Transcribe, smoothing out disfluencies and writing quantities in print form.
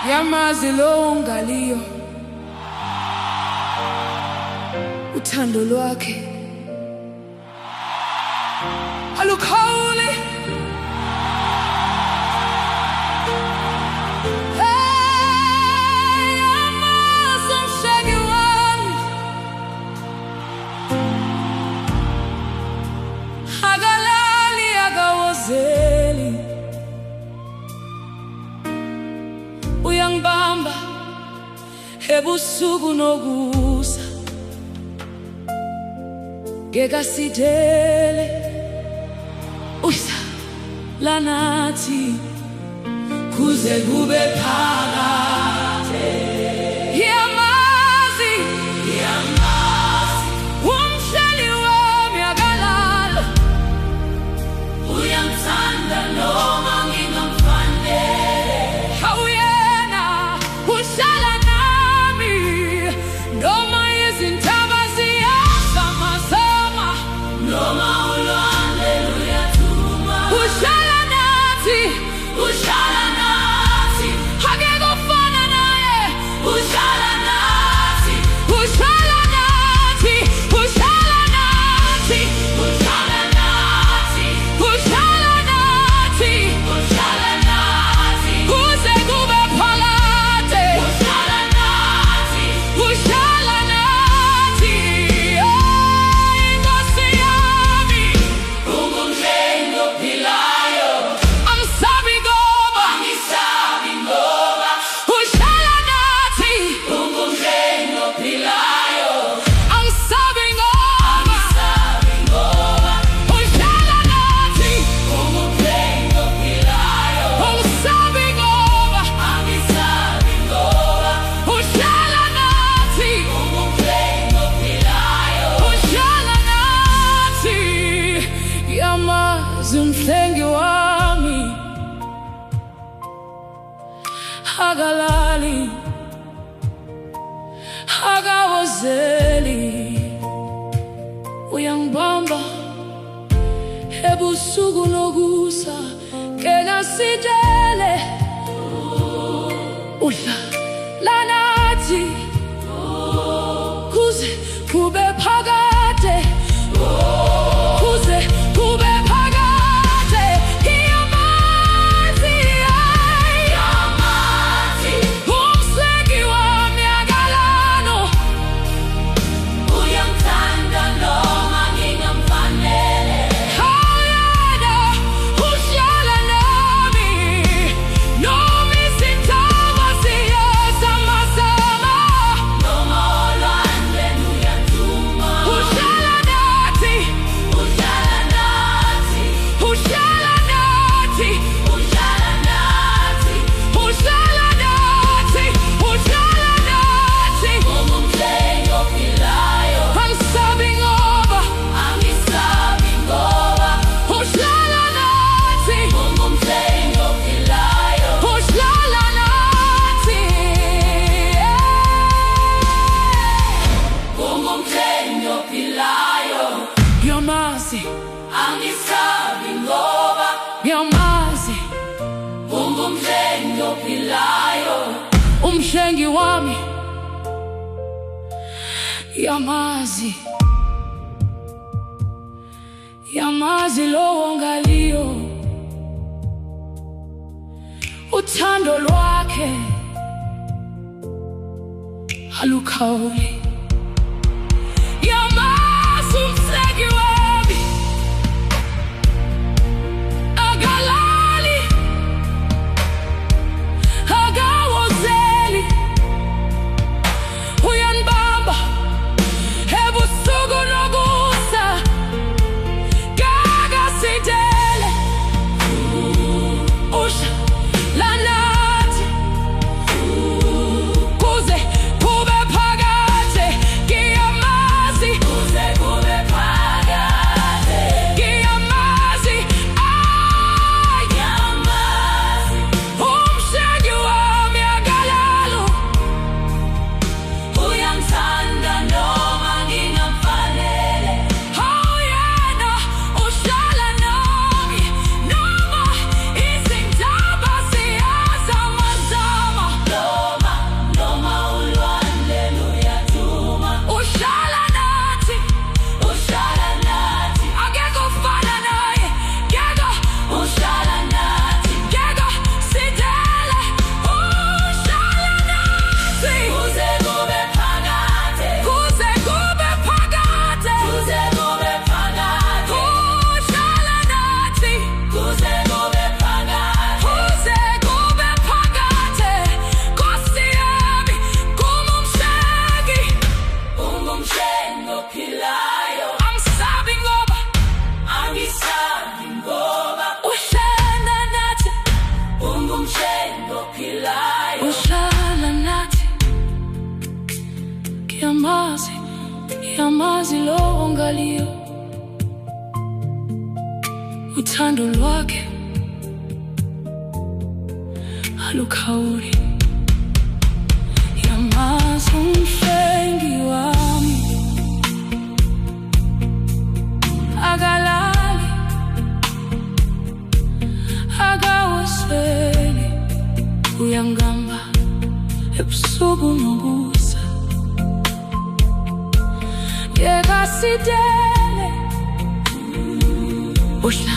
Yamazi lo ungaliyo uthando lwakhe alukhawuli. Yamazi umsheki wami akalali akawozeli, uyangibamba ebusuku nokusa, ngekasidele uhlala nathi kuze kube phakade. Yamazi umhleli wami akalala, uyangithanda noma ngingamfanele. Awuyena uhlala nami noma izintaba ziyazamazama, noma ulwandle luyathuma. Uhlala nathi, uhlala nathi, akekho ofana naye. Uhlala nathi, uhlala nathi, uhlala nathi, uhlala nathi, uhlala nathi, uhlala nathi, kuze kube phakade. Uhlala nathi, uhlala nathi. Inkosi yami ungumhlengi ophilayo, angisabi ngoba uhlala nathi. Ungumhlengi ophilayo, angisabi ngoba uhlala nathi. Ungumhlengi ophilayo, angisabi ngoba uhlala nathi. Ungumhlengi ophilayo, uhlala nathi. Yamazi umhlengi wami akalali akawozeli, uyangibamba ebusuku nokusa, ngekasidele uhlala nathi kuze kube phakade, kuze kube phakade. Yamazi umhlengi wami akalano, uyangithanda noma ngingamfanele. Awuyena uhlala nami noma izintaba ziyazamazama, noma ulwandle luyathuma. Uhlala nathi, uhlala nathi, uhlala nathi, uhlala nathi, uhlala nathi, uhlala nathi. Ungumhlengi ophilayo, angisabi ngoba uhlala nathi. Ungumhlengi ophilayo, uhlala nathi. Ungumhlengi ophilayo, Yamazi angisabi ngoba Yamazi ungumhlengi ophilayo, umhlengi wami. Yamazi, Yamazi lo ungaliyo uthando lwakhe alukhawuli. Yamazi umhlengi wami akalali akawozeli, uyanibamba ebusuku nokusa, ngekasidele uhlala nathi kuze kube phakade. waliyo uthando lwakhe alukhawuli. Yamazi umhlengi wami, akalali akawasweli, uyangihamba ebusuku nobusa. Yeka sidele uhla